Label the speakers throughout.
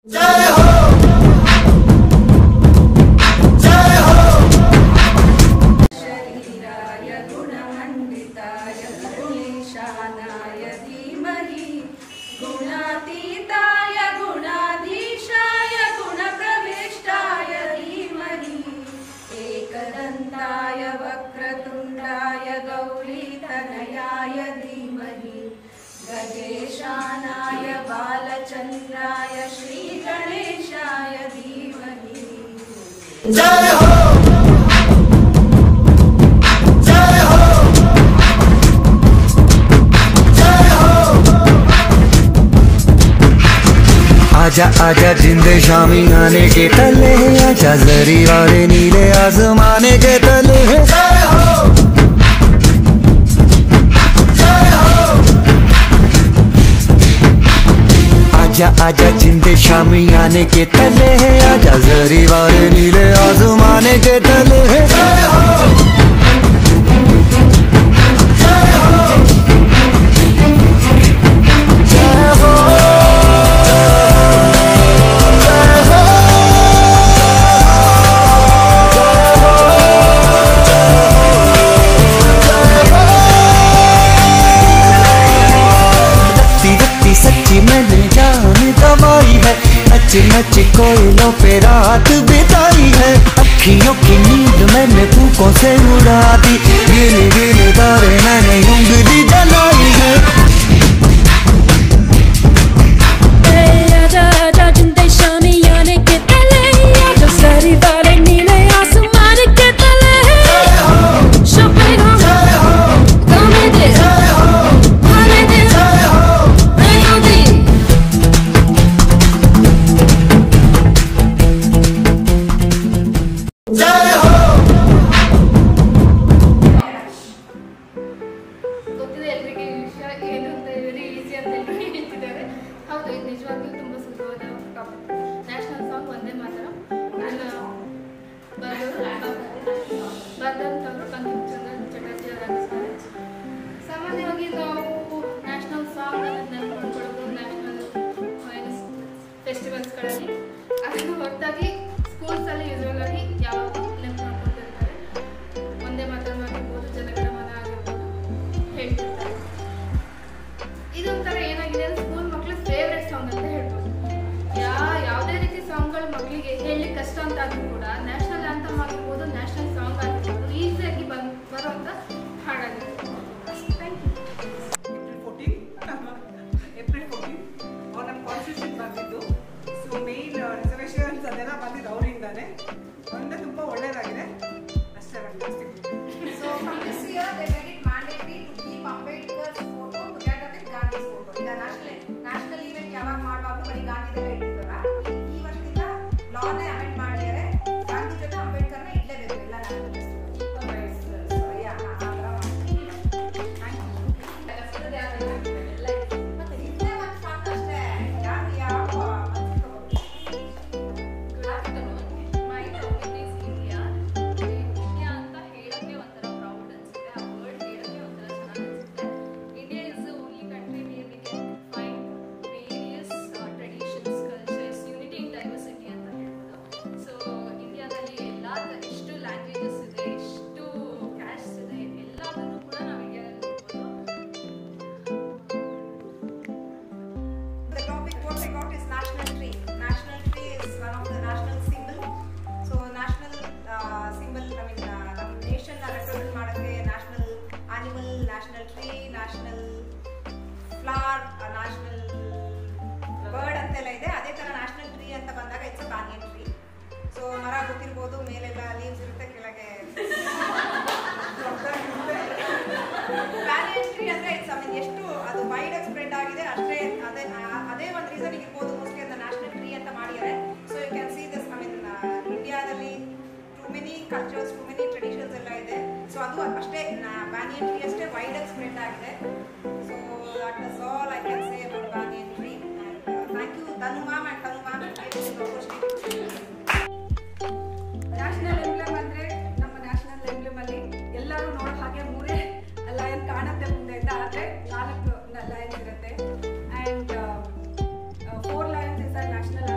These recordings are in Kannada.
Speaker 1: जय हो जय हो
Speaker 2: शरीराय गुणमण्डिताय गुणेशानाय धीमहि गुणातीताय गुणाधीशाय गुणप्रविष्टाय धीमहि एकदन्ताय वक्रतुण्डाय गौरीतनयाय धीमहि गजेशानाय बालचन्द्राय श्रीगणेशाय धीमहि
Speaker 1: जय हो जय हो जय हो। आजा आजा जिंदे शामी आने के तले, आजा जरी वाले नीले आसमाने के तले। जय हो जय हो। आजा आजा जिंदे शामी आने के तले, आजा जरी वाले नीले आसमाने के तले। जय हो जय हो जय हो सच्ची मैंने जान गवाई है, नच नच कोयलों पे रात बिताई है। अखियों की नींद मैंने फूकों से उड़ा दी, गिने गिने तारे मैंने उंगली जलाई है।
Speaker 3: आजा आजा जिंदे शामी आने के तले, आजा सारी वाले नीले आसमान के तले। Shopping on, come and dance, honey dance, bring on the
Speaker 1: जय हो
Speaker 4: ಗೊತ್ತಿದೆ ಎಲ್ಲರಿಗೆ ಈ ವಿಷಯ ಏನು ಅಂತ ವೆರಿ ಈಸಿ ಅಂತ ಎಲ್ಲರಿಗೆ ಹೇಳ್ತಿದ್ದಾರೆ. ಹೌದು, ಇದು ನಿಜವಾಗ್ಲೂ ತುಂಬ ಸುಲಭವಾದ ಟಾಪಿಕ್. ನ್ಯಾಷನಲ್ ಸಾಂಗ್ ಒಂದೇ ಮಾತ್ರ ಬರೆದಂಥವ್ರು ಬಂಕಿಂಚಂದ್ರ ಚಟರ್ಜಿ ಅವರಾಗಿರ್ತಾರೆ. ಸಾಮಾನ್ಯವಾಗಿ ನಾವು ನ್ಯಾಷನಲ್ ಸಾಂಗ್ ಅನ್ನೋದು ನೆನಪು ನ್ಯಾಷನಲ್ ಫೆಸ್ಟಿವಲ್ಸ್ಗಳಲ್ಲಿ, ಅದನ್ನು ಹೊರತಾಗಿ ಸ್ಕೂಲ್ಸಲ್ಲಿ ಯೂಸ್ವಲ್ ಆಗಿ ಯಾವಾಗ ನೆನಪು ಮಾಡ್ಕೊಂಡಿರ್ತಾರೆ. ಒಂದೇ ಮಾತ್ರ ಆಗಿರ್ಬೋದು, ಜನಗಣಮನ ಆಗಿರ್ಬೋದು ಹೇಳ್ತಿರ್ತಾರೆ. ಇದೊಂಥರ ಏನಾಗಿದೆ ಅಂದರೆ ಸ್ಕೂಲ್ ಮಕ್ಕಳ ಫೇವ್ರೆಟ್ ಸಾಂಗ್ ಅಂತ ಹೇಳ್ಬೋದು. ಯಾವುದೇ ರೀತಿ ಸಾಂಗ್ಗಳು ಮಕ್ಕಳಿಗೆ ಹೇಳಲಿಕ್ಕೆ ಕಷ್ಟ ಅಂತ ಆದರೂ ಕೂಡ ನ್ಯಾಷನಲ್ ಆ್ಯಂಥಮ್ ಆಗಿರ್ಬೋದು, ನ್ಯಾಷನಲ್ ಸಾಂಗ್ ಆಗಿರ್ಬೋದು, ಈಸಿಯಾಗಿ ಬರುವಂಥ ಹಾಡಾಗಿರ್ಬೋದು. Thank you.
Speaker 5: ಏಪ್ರಿಲ್ 14 ಅವ್ರು ನಮ್ಮ ಕಾನ್ಸ್ಟಿಟ್ಯೂಷನ್ ಬಂದಿದ್ದು. ಸೊ ಮೇನ್ ರಿಸರ್ವೇಷನ್ಸ್ ಅದೆಲ್ಲ ಬಂದಿದ್ದು ಅವರಿಂದಾನೆ. ಒಂದೇ ತುಂಬ ಒಳ್ಳೆಯದಾಗಿದೆ ಅಷ್ಟೇ.
Speaker 6: So from this year they made it mandatory to keep Ambedkar's photo together with Gandhi's photo. ಈಗ national event ಯಾವಾಗ ಮಾಡುವಾಗಲೂ ಬರೀ ಗಾಂಧಿದಲ್ಲೇ ಇಟ್ಟಿರ್ತಾರ. ಈ ವರ್ಷದಿಂದ ಲಾನೇ ಅಮೆಂಡ್ ಮಾಡಿದ್ದಾರೆ, ಗಾಂಧಿ ಜೊತೆ ಅಂಬೇಡ್ಕರ್ನ ಇಡಲೇಬೇಕು ಎಲ್ಲ ನ್ಯಾಷನಲ್ ಈಕ್ವಲ್ ರೈಟ್ಸ್. ಯಾ ಆ ಥರ ಮಾಡ್ತೀವಿ. ಮತ್ತೆ ಇದೇ ಒಂದು ಫಾಕ್ಟ್ ಅಷ್ಟೇ, ಯಾರು ಯಾವ
Speaker 4: good afternoon. My topic is India. India ಅಂತ ಹೇಳೋಕ್ಕೆ ಒಂಥರ ಪ್ರೌಡ್ ಅನಿಸುತ್ತೆ, ಆ ವರ್ಡ್ ಹೇಳೋಕ್ಕೆ ಒಂಥರ ಚೆನ್ನಾಗಿ ಅನಿಸುತ್ತೆ. India is the only country where we can find various traditions, cultures, unity in diversity ಅಂತ ಹೇಳ್ಬೋದು. ಸೊ ಇಂಡಿಯಾದಲ್ಲಿ ಎಷ್ಟು ಲ್ಯಾಂಗ್ವೇಜಸ್ ಇದೆ, ಎಷ್ಟು ಕ್ಯಾಸ್ಟ್ ಇದೆ, ಎಲ್ಲದನ್ನು ಕೂಡ ನಾವು ಇಂಡಿಯಾದಲ್ಲಿ ನೋಡ್ಬೋದು.
Speaker 6: The topic what I got is national tree. National tree is one of the national symbol. So national symbol, I mean ನಮ್ಮ nation ನ represent ಮಾಡೋಕ್ಕೆ national animal, national tree, national flower, national bird ಅಂತೆಲ್ಲ ಇದೆ. ಅದೇ ತರ national tree ಅಂತ ಬಂದಾಗ ಇಟ್ಸ್ banyan tree. ಸೊ ಮರ ಗೊತ್ತಿರ್ಬೋದು, ಮೇಲೆಲ್ಲ ಲೀವ್ಸ್ ಇರುತ್ತೆ, ಕೆಳಗೆ banyan tree ಅಂದ್ರೆ ಇಟ್ಸ್ ಐ ಮೀನ್ ಎಷ್ಟು ಅದು ವೈಡ್ ಸ್ಪ್ರೆಡ್ ಆಗಿದೆ ಅಷ್ಟೇ. ಅದೇ ಒಂದು ರೀಸನ್ ಇರ್ಬೋದು ಮೋಸ್ಟ್ಲಿ ಅಂತ ನ್ಯಾಷನಲ್ ಟ್ರೀ ಅಂತ ಮಾಡಿದ್ದಾರೆ. So you can see this, I mean ಇಂಡಿಯಾದಲ್ಲಿ too many cultures, too many traditions ಎಲ್ಲ ಇದೆ. ಸೊ ಅದು ಅಷ್ಟೇ ಬ್ಯಾನಿಯನ್ ಟ್ರೀ ಅಷ್ಟೇ ವೈಡ್ ಆಗಿ ಸ್ಪ್ರೆಡ್ ಆಗಿದೆ. So that is all I can say about banyan tree. Thank you Tanu ma'am and Tanu ma'am.
Speaker 2: National emblem ಅಂದರೆ ನಮ್ಮ ನ್ಯಾಷನಲ್ ಎಂಬ್ಲಮಲ್ಲಿ ಎಲ್ಲರೂ ನೋಡೋ ಹಾಗೆ ಮೂರೇ ಲಯನ್ ಕಾಣುತ್ತೆ ಮುಂದೆಯಿಂದ, ಆದರೆ 4 ಲಯನ್ಸ್ ಇರುತ್ತೆ. And 4 Lions is a national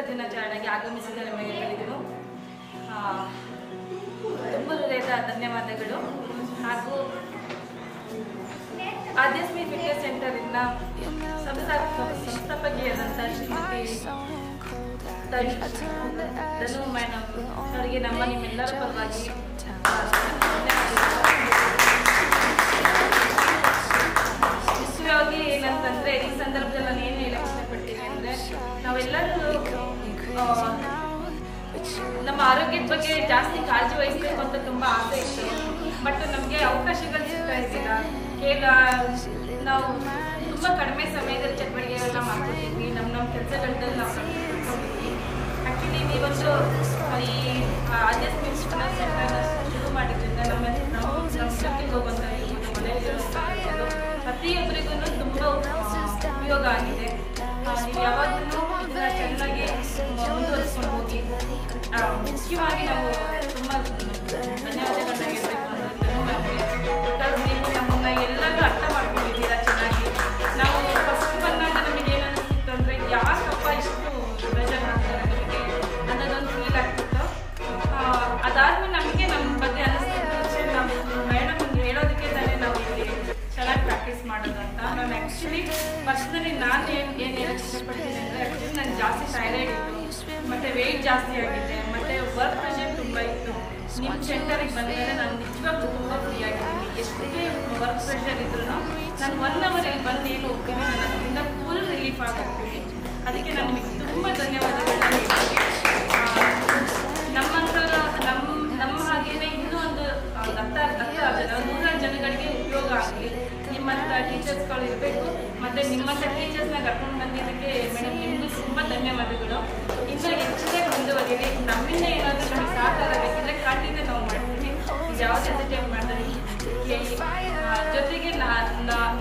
Speaker 7: ದಿನಾಚರಣೆಗೆ ಆಗಮಿಸಿದ ನಿಮಗೆಲ್ಲರಿಗೂ ತುಂಬ ಹೃದಯದ ಧನ್ಯವಾದಗಳು. ಹಾಗೂ ಆದ್ಯಸ್ಮಿ ಫಿಟ್ನೆಸ್ ಸೆಂಟರಿನ ಸಂಸ್ಥಾಪಕಿಯಾದಂಥ ಶ್ರೀಮತಿ ಧನು ಮೇಡಮ್ ಅವರಿಗೆ ನಿಮ್ಮೆಲ್ಲರ ಪರವಾಗಿ ಮುಖ್ಯವಾಗಿ ಏನಂತಂದ್ರೆ ಈ ಸಂದರ್ಭದಲ್ಲಿ ನಾನು ಏನು ಹೇಳಕ್ಕೆ ಇಷ್ಟಪಡ್ತೀನಿ ಅಂದ್ರೆ ನಾವೆಲ್ಲರೂ ನಮ್ಮ ಆರೋಗ್ಯದ ಬಗ್ಗೆ ಜಾಸ್ತಿ ಕಾಳಜಿ ವಹಿಸಬೇಕು ಅಂತ ತುಂಬಾ ಆಸೆ ಇತ್ತು. ಬಟ್ ನಮಗೆ ಅವಕಾಶಗಳು ಸಿಗ್ತಾ ಇದ್ದಿಲ್ಲ. ಕೇವಲ ನಾವು ತುಂಬಾ ಕಡಿಮೆ ಸಮಯದಲ್ಲಿ ಚಟುವಟಿಕೆಗಳನ್ನ ಮಾಡ್ಕೊತಿದ್ವಿ. ನಮ್ಮ ಕೆಲಸಗಳಲ್ಲಿ ನಾವು ಕಳ್ಕೊಂಡಿದ್ವಿ. ಆಕ್ಚುಲಿ ನೀವೊಂದು ಈ ಆದ್ಯಸ್ಮಿ ಫಿಟ್ನೆಸ್ ಸೆಂಟರ್ ಶುರು ಮಾಡಿದ್ರಿಂದ ನಮ್ಮ ಜೊತೆಗೆ ಹೋಗುವಂತ ಮನೆಯಲ್ಲಿರೋ ಪ್ರತಿಯೊಬ್ಬರಿಗೂ ತುಂಬಾ ಉಪಯೋಗ ಆಗಿದೆ. ನೀವು ಯಾವಾಗಲೂ ಇದನ್ನ ಚೆನ್ನಾಗಿ ಮುಂದುವರಿಸ್ಕೊಂಡು ಹೋಗಿ. ಮುಖ್ಯವಾಗಿ ನಾವು ತುಂಬಾ ಧನ್ಯವಾದಗಳನ್ನ ಹೇಳ್ಬೇಕು ಅಂದ್ರೆ ನೀವು ನಮ್ಮನ್ನ ಎಲ್ಲರೂ ಅರ್ಥ ಮಾಡ್ಕೊಂಡಿದ್ದೀರಾ ಚೆನ್ನಾಗಿ. ನಾವು ಫಸ್ಟ್ ಬಂದಾಗ ನಮಗೆ ಏನು ಅನಿಸ್ತಿತ್ತು ಅಂದ್ರೆ ಯಾಕಪ್ಪ ಇಷ್ಟು ಪ್ರೆಷರ್ ಮಾಡ್ತಾರೆ ನಮಗೆ ಅನ್ನೋದೊಂದು ಫೀಲ್ ಆಗ್ತಿತ್ತು. ಅದಾದ್ಮೇಲೆ ನಮಗೆ ನಮ್ಮ ಬಗ್ಗೆ ಅನಿಸ್ತಿತ್ತು ನಾವು ಮೇಡಮ್ ಹೇಳೋದಕ್ಕೆ ತಾನೇ ನಾವು ಇಲ್ಲಿ ಚೆನ್ನಾಗಿ ಪ್ರಾಕ್ಟೀಸ್ ಮಾಡೋದು ಅಂತ. ನಾನು ಆ್ಯಕ್ಚುಲಿ ಪರ್ಸ್ನಲಿ ನಾನು ಏನು ಹೇಳಕ್ಕೆ ಇಷ್ಟಪಡ್ತೀನಿ ಅಂದರೆ ಆ್ಯಕ್ಚುಲಿ ನನಗೆ ಜಾಸ್ತಿ ಥೈರಾಯ್ಡ್ ಇತ್ತು, ಮತ್ತು ವೆಯ್ಟ್ ಜಾಸ್ತಿ ಆಗಿದೆ, ಮತ್ತು ವರ್ಕ್ ಪ್ರೆಷರ್ ತುಂಬ ಇತ್ತು. ನಿಮ್ಮ ಸೆಂಟರಿಗೆ ಬಂದಮೇಲೆ ನಾನು ನಿಜವಾಗ್ಲೂ ತುಂಬ ಫ್ರೀ ಆಗಿದ್ದೀನಿ. ಎಷ್ಟೇ ವರ್ಕ್ ಪ್ರೆಷರ್ ಇದ್ರೂ ನಾನು 1 ಅವರ್ ಇಲ್ಲಿ ಬಂದು ಏನು ಹೋಗ್ತೀನಿ ನಾನು ಅದರಿಂದ ಫುಲ್ ರಿಲೀಫ್ ಆಗೋಗ್ತೀನಿ. ಅದಕ್ಕೆ ನಾನು ನಿಮಗೆ ತುಂಬ ಧನ್ಯವಾದಗಳನ್ನ ಹೇಳ್ತೀನಿ. ನಮ್ಮಂಥವ್ರು ನಮ್ಮ ಹಾಗೇನೆ ಇನ್ನೂ ಒಂದು 100 ಜನಗಳಿಗೆ ಉಪಯೋಗ ಆಗಲಿ. ನಿಮ್ಮಂಥ ಟೀಚರ್ಸ್ಗಳು ಇರಬೇಕು. ಮತ್ತು ನಿಮ್ಮಂಥ ಟೀಚರ್ಸ್ನ ಕರ್ಕೊಂಡು ಬಂದಿದ್ದಕ್ಕೆ ಮೇಡಮ್ ನಿಮಗೂ ತುಂಬ ಧನ್ಯವಾದಗಳು. ಇನ್ನೂ ಹೆಚ್ಚಿಗೆ ಮುಂದುವರಿಲಿ. ನಮ್ಮಿಂದ ಏನಾದರೂ ನಮಗೆ ಸಹಕಾರ ಬೇಕಿದ್ರೆ ಖಂಡಿತ ನಾವು ಮಾಡ್ತೀವಿ. ಯಾವುದೇ ಹೆಸಿಟೇಟ್ ಮಾಡ್ತೀವಿ. ಜೊತೆಗೆ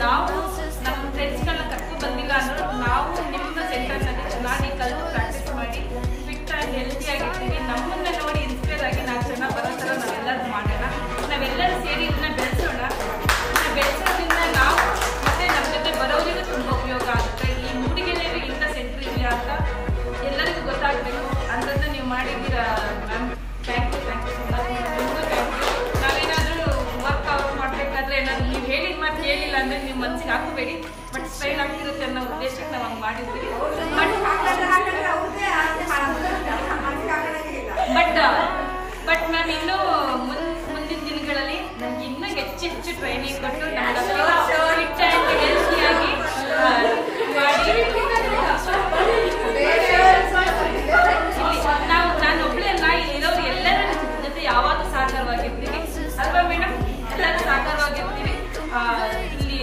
Speaker 7: ನಾವು ನಮ್ಮ ಫ್ರೆಂಡ್ಸ್ಗಳನ್ನ ಕರ್ಕೊಂಡು ಬಂದಿಲ್ಲ ಅಂದರೂ ನಾವು ನಿಮ್ಮ ಸೆಂಟರ್ನಲ್ಲಿ ಚೆನ್ನಾಗಿ ಕಲಿತು ಪ್ರಾಕ್ಟೀಸ್ ಮಾಡಿ ಫಿಟ್ ಆಗಿ ಹೆಲ್ತಿಯಾಗಿರ್ತೀವಿ. ನಮ್ಮನ್ನ ನೋಡಿ ಇನ್ಸ್ಪೈರ್ ಆಗಿ ನಾವು ಚೆನ್ನಾಗಿ ಬರೋ ಥರ ನಾವೆಲ್ಲರೂ ಮಾಡೋಣ. ನಾವೆಲ್ಲರೂ ಸೇರಿ ಇದನ್ನ ಬೆಳೆಸೋಣ. ಬೆಳೆಸೋದ್ರಿಂದ ನಾವು ಮತ್ತೆ ನಮ್ಮ ಜೊತೆ ಬರೋರಿಗೂ ತುಂಬ ಉಪಯೋಗ ಆಗುತ್ತೆ. ಈ ಮೂಡಿಗೆರೆಯಲ್ಲಿ ಇಂಥ ಸೆಂಟರ್ ಇದೆಯಾ ಅಂತ ಎಲ್ಲರಿಗೂ ಗೊತ್ತಾಗಬೇಕು. ಅಂಥದ್ದು ನೀವು ಮಾಡಿದ್ದೀರಾ ma'am. Thank you so much. ನಿಮಗೂ ಥ್ಯಾಂಕ್ ಯು. ನಾವೇನಾದರೂ ವರ್ಕ್ಔಟ್ ಮಾಡಬೇಕಾದ್ರೆ ಏನಾದರೂ ನೀವು ಹೇಳಿದ ಮಾತು ಹೇಳಿಲ್ಲ ಅಂದರೆ ನೀವು ಮನಸ್ಸಿಗೆ ಹಾಕಬೇಡಿ. ಬಟ್ ಸ್ಟ್ರೈನ್ ಆಗ್ತಿರುತ್ತೆ ಅನ್ನೋ ಉದ್ದೇಶಕ್ಕೆ ನಾವು ಹಂಗೆ ಮಾಡಿದ್ವಿ. ಬಟ್ ಮ್ಯಾಮ್ ಇನ್ನೂ ಕೊಟ್ಟು ಫಿಟ್ ಆ್ಯಂಡ್ ಹೆಲ್ತಿಯಾಗಿ ಮಾಡಿ ನಾನು ಒಬ್ಬಳೇ ಅಲ್ಲ, ಇಲ್ಲಿರೋರು ಎಲ್ಲರ ಜೊತೆ ಯಾವಾಗಲೂ ಸಹಕಾರವಾಗಿರ್ತೀವಿ ಅಲ್ವಾ ಮೇಡಮ್? ಎಲ್ಲರೂ ಸಹಕಾರವಾಗಿರ್ತೀವಿ ಇಲ್ಲಿ